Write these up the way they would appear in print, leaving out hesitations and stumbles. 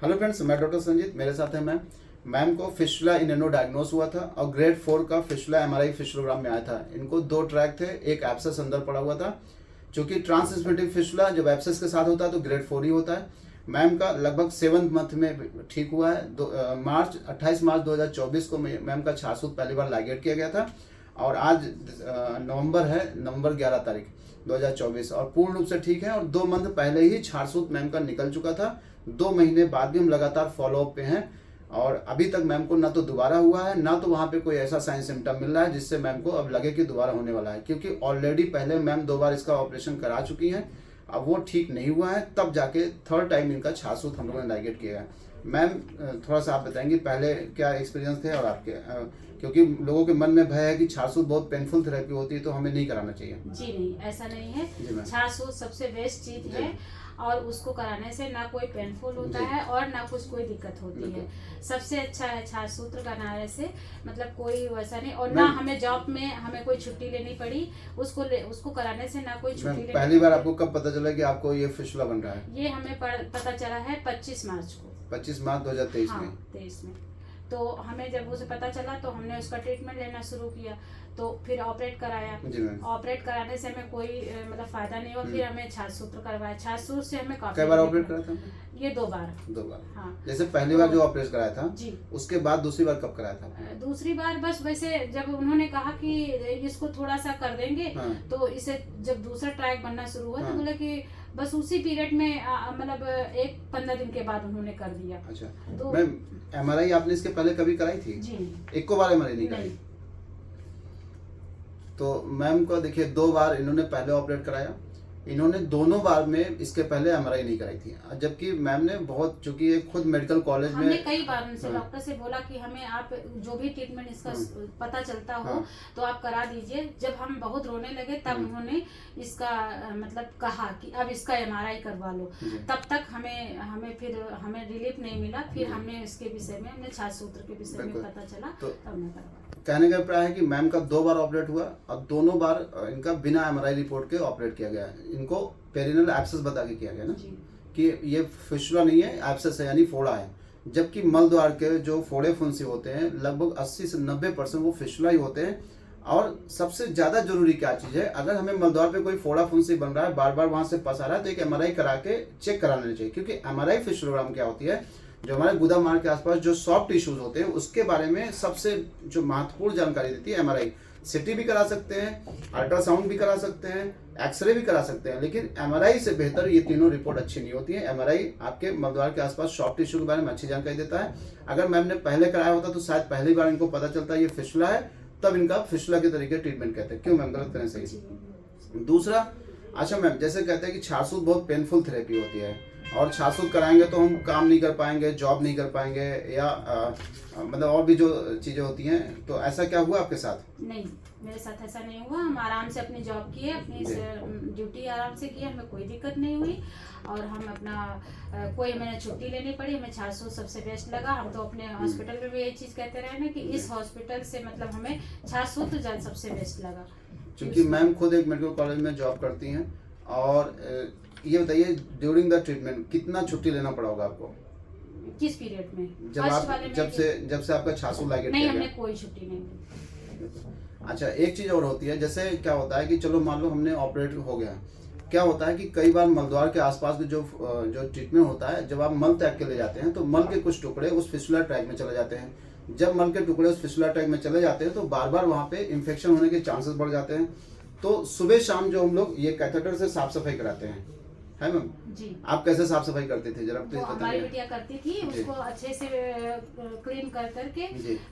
Hello friends, मैं doctor Sanjeet, मेरे साथ है मैम को फिस्टुला इन एनो डायग्नोस हुआ था और ग्रेड 4 का फिस्टुला एमआरआई फिस्टुलोग्राम में आया था। इनको 2 ट्रैक थे, एक एब्सेस अंदर पड़ा हुआ था। चूंकि ट्रांसइस्मेटिक फिस्टुला जब एब्सेस के साथ होता है तो ग्रेड 4 ही होता है। मैम का लगभग 7th मंथ में ठीक हुआ है। 28 मार्च 2024 को मैम का छासूत पहली बार लाइगेट किया गया था और आज नवंबर 11 तारीख 2024 और पूर्ण रूप से ठीक है। और 2 मंथ पहले ही छासूत मैम का निकल चुका था। 2 महीने बाद भी हम लगातार फॉलोअप पे हैं और अभी तक मैम को ना तो दोबारा हुआ है, ना तो वहाँ पे कोई ऐसा साइन सिम्टम मिल रहा है जिससे मैम को अब लगे कि दोबारा होने वाला है, क्योंकि ऑलरेडी पहले मैम 2 बार इसका ऑपरेशन करा चुकी हैं। अब वो ठीक नहीं हुआ है, तब जाके 3rd टाइम इनका छासूत हम लोगों ने लाइगेट किया है। मैम थोड़ा सा आप बताएंगे पहले क्या एक्सपीरियंस थे और आपके, क्योंकि लोगों के मन में भय है कि छासूत बहुत पेनफुल थेरेपी होती है तो हमें नहीं कराना चाहिए। जी नहीं, ऐसा नहीं है। जी मैम। छासूत सबसे बेस्ट चीज है और उसको कराने से ना कोई पेनफुल होता है और ना कुछ कोई दिक्कत होती है। सबसे अच्छा है छासूत्र कराने से, मतलब कोई वैसा नहीं। और ना हमें जॉब में हमें कोई छुट्टी लेनी पड़ी, उसको कराने से ना कोई छुट्टी लेनी। पहली बार आपको कब पता चला कि आपको ये फिस्टुला बन रहा है? ये हमें पता चला है 25 मार्च को। 25 मार्च 2023 हाँ, में। 23 में। तो हमें जब उसे पता चला तो हमने उसका ट्रीटमेंट लेना शुरू किया, तो फिर ऑपरेट कराया। ऑपरेट कराने से हमें कोई मतलब फायदा नहीं हुआ। फिर हमें छासूत्र करवाया। छासूत्र से हमें काफी। कई बार ऑपरेट करा था? ये 2 बार। 2 बार। हाँ। जैसे पहली बार जो ऑपरेट कराया था जी, उसके बाद दूसरी बार कब कराया था? दूसरी बार बस वैसे जब उन्होंने कहा कि इसको थोड़ा सा कर देंगे। हाँ। तो इसे जब दूसरा ट्रैक बनना शुरू हुआ। हाँ। तो बोले कि बस उसी पीरियड में मतलब 15 दिन के बाद उन्होंने कर दिया। अच्छा। तो मैम एमआरआई आपने इसके पहले कभी कराई थी? जी नहीं। एक को बार एमआरआई नहीं कराई? तो मैम को देखिए 2 बार इन्होंने पहले ऑपरेट कराया। इन्होंने दोनों बार में इसके पहले एमआरआई नहीं कराई थी, जबकि मैम ने बहुत, चूंकि ये खुद मेडिकल कॉलेज में हमने कई बार उनसे डॉक्टर से बोला कि हमें आप जो भी ट्रीटमेंट इसका पता चलता हो तो आप करा दीजिए। जब हम बहुत रोने लगे तब उन्होंने इसका मतलब कहा कि अब इसका एमआरआई करवा लो। तब तक हमें रिलीफ नहीं मिला। फिर हमने इसके विषय में, हमने छासूत्र के विषय में पता चला तब मैं करवाया। कहने का अभिप्राय है कि मैम का 2 बार ऑपरेट हुआ और दोनों बार इनका बिना एमआरआई रिपोर्ट के ऑपरेट किया गया। इनको पेरिनल एब्सेस बता के किया गया ना कि ये फिस्टुला नहीं है, एब्सेस है, यानी फोड़ा है। जबकि मल द्वार के जो फोड़े फुंसी होते हैं लगभग 80 से 90% वो फिस्टुला ही होते हैं। और सबसे ज्यादा जरूरी क्या चीज है, अगर हमें मलद्वार पे कोई फोड़ा फुंसी बन रहा है, बार बार वहां से पस आ रहा है, तो एक एमआरआई करा के चेक करा लेना चाहिए। क्योंकि एमआरआई फिस्टुलोग्राम क्या होती है, जो हमारे गुदा मार्ग के आसपास जो सॉफ्ट टिश्यूज होते हैं उसके बारे में सबसे जो महत्वपूर्ण जानकारी देती है एमआरआई। सिटी भी करा सकते हैं, अल्ट्रासाउंड भी करा सकते हैं, एक्सरे भी करा सकते हैं, लेकिन एमआरआई से बेहतर ये तीनों रिपोर्ट अच्छी नहीं होती है। एमआरआई आपके मलद्वार के आसपास सॉफ्ट टिश्यू के बारे में अच्छी जानकारी देता है। अगर मैम ने पहले कराया होता तो शायद पहली बार इनको पता चलता है ये फिस्टुला है, तब इनका फिस्टुला के तरीके ट्रीटमेंट कहते हैं। क्यों मैम, गलत करें सही? दूसरा, अच्छा मैम, जैसे कहते हैं कि छासूत बहुत पेनफुल थेरेपी होती है और छासूत कराएंगे तो हम काम नहीं कर पाएंगे, जॉब नहीं कर पाएंगे, या मतलब और भी जो चीजें होती हैं, तो ऐसा क्या हुआ आपके साथ? नहीं, मेरे साथ ऐसा नहीं हुआ। हम आराम से अपनी जॉब किए, अपनी ड्यूटी आराम से किए, हमें कोई दिक्कत नहीं हुई। और हम अपना कोई हमें छुट्टी लेनी पड़ी। हमें छासूत सबसे बेस्ट लगा। हम तो अपने हॉस्पिटल में भी यही चीज कहते रहे ना कि इस हॉस्पिटल से मतलब हमें छासूत सबसे बेस्ट लगा। क्योंकि मैम खुद एक मेडिकल कॉलेज में जॉब करती हैं। और ये बताइए, ड्यूरिंग द ट्रीटमेंट कितना छुट्टी लेना पड़ा होगा आपको? किस पीरियड में? जब से आपका छासूत लाइगेट नहीं, हमने कोई छुट्टी नहीं ली। अच्छा, एक चीज और होती है, जैसे क्या होता है कि चलो मान लो हमने ऑपरेट हो गया, क्या होता है कि कई बार मलद्वार के आसपास के जो ट्रीटमेंट होता है, जब आप मल त्याग के ले जाते हैं तो मल के कुछ टुकड़े उस फिस्टुला ट्रैक में चले जाते हैं। जब मल के टुकड़े उस फिस्टुला ट्रैक में चले जाते हैं तो बार बार वहाँ पे इन्फेक्शन होने के चांसेस बढ़ जाते हैं। तो सुबह शाम जो हम लोग ये कैथेटर से साफ सफाई कराते हैं, है मैम? जी। आप कैसे साफ सफाई करते थे, जरा प्लीज बताइए। हमारी बिटिया करती थी, उसको अच्छे से क्लीन कर करके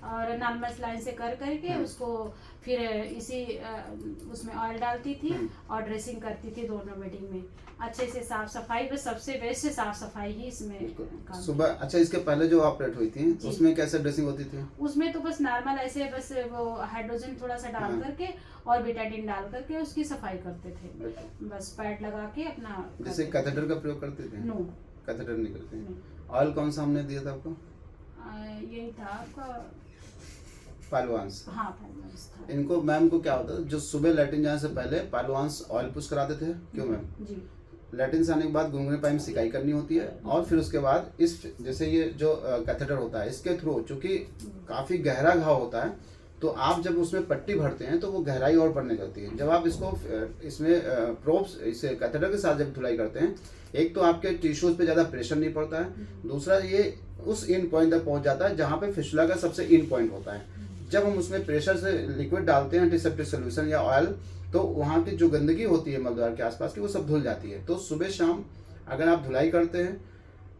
और नॉर्मल लाइन से कर करके उसको फिर इसी उसमें ऑयल डालती थी और ड्रेसिंग करती थी दोनों बेडिंग में। अच्छे से साफ सफाई, बस सबसे बेस्ट साफ सफाई ही इसमें सुबह। अच्छा, इसके पहले जो ऑपरेट हुई थी उसमें कैसे ड्रेसिंग होती थी? उसमें तो बस नॉर्मल ऐसे बस वो हाइड्रोजन थोड़ा सा डाल करके और बेटाडीन डाल करके उसकी सफाई करते थे। बस पैड लगा के अपना। जैसे कैथेटर का प्रयोग करते थे? नो, कैथेटर नहीं करते। ऑयल कौन सा हमने दिया था आपको? यही था आपका पालवांस। हाँ, पालवांस था। इनको मैम को क्या होता है, जो सुबह लैट्रिन जाने से पहले पालवांस ऑयल पुश कराते थे, क्यों मैम? जी, लैट्रिन से आने के बाद गुनगुने पानी में सिकाई करनी होती है, और फिर उसके बाद इस जैसे ये जो कैथेटर होता है इसके थ्रू, चूंकि काफ़ी गहरा घाव होता है, तो आप जब उसमें पट्टी भरते हैं तो वो गहराई और बढ़ने लगती है। जब आप इसको इसमें प्रोब्स इस कैथेटर के साथ जब धुलाई करते हैं, एक तो आपके टिश्यूज पे ज़्यादा प्रेशर नहीं पड़ता है, दूसरा ये उस इन पॉइंट तक पहुंच जाता है जहाँ पे फिशुला का सबसे इन पॉइंट होता है। जब हम उसमें प्रेशर से लिक्विड डालते हैं, एंटीसेप्टिक सोल्यूशन या ऑयल, तो वहाँ की जो गंदगी होती है मलद्वार के आसपास की वो सब धुल जाती है। तो सुबह शाम अगर आप धुलाई करते हैं,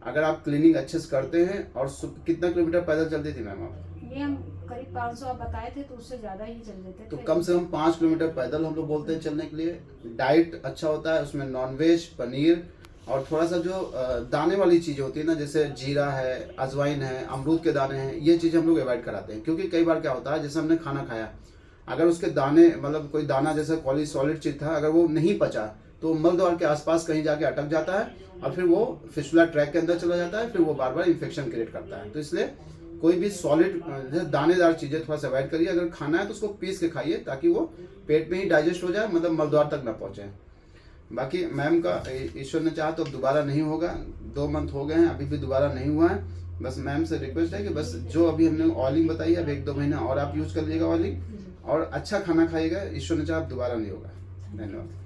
अगर आप क्लीनिंग अच्छे से करते हैं, और कितना किलोमीटर पैदल चलती थी मैम आप? ये हम करीब 500 आप बताए थे, तो उससे ज्यादा ही चल देते थे। तो कम से कम 5 किलोमीटर पैदल हम लोग बोलते हैं चलने के लिए। डाइट अच्छा होता है, उसमें नॉनवेज, पनीर और थोड़ा सा जो दाने वाली चीज़ होती है ना, जैसे जीरा है, अजवाइन है, अमरूद के दाने हैं, ये चीज़ हम लोग अवॉइड कराते हैं। क्योंकि कई बार क्या होता है, जैसे हमने खाना खाया, अगर उसके दाने मतलब कोई दाना जैसे कोई सॉलिड चीज़ था, अगर वो नहीं पचा तो मल द्वार के आसपास कहीं जाके अटक जाता है, और फिर वो फिशुला ट्रैक के अंदर चला जाता है, फिर वो बार बार इन्फेक्शन क्रिएट करता है। तो इसलिए कोई भी सॉलिड जैसे दानेदार चीज़ें थोड़ा सा अवॉइड करिए। अगर खाना है तो उसको पीस के खाइए, ताकि वो पेट में ही डाइजेस्ट हो जाए, मतलब मलद्वार तक ना पहुँचे। बाकी मैम का ईश्वर ने चाहा तो अब दोबारा नहीं होगा, 2 मंथ हो गए हैं, अभी भी दोबारा नहीं हुआ है। बस मैम से रिक्वेस्ट है कि बस जो अभी हमने ऑयलिंग बताई है, अब 1-2 महीना और आप यूज़ कर लीजिएगा ऑयलिंग, और अच्छा खाना खाइएगा। ईश्वर ने चाहा अब दोबारा नहीं होगा। धन्यवाद।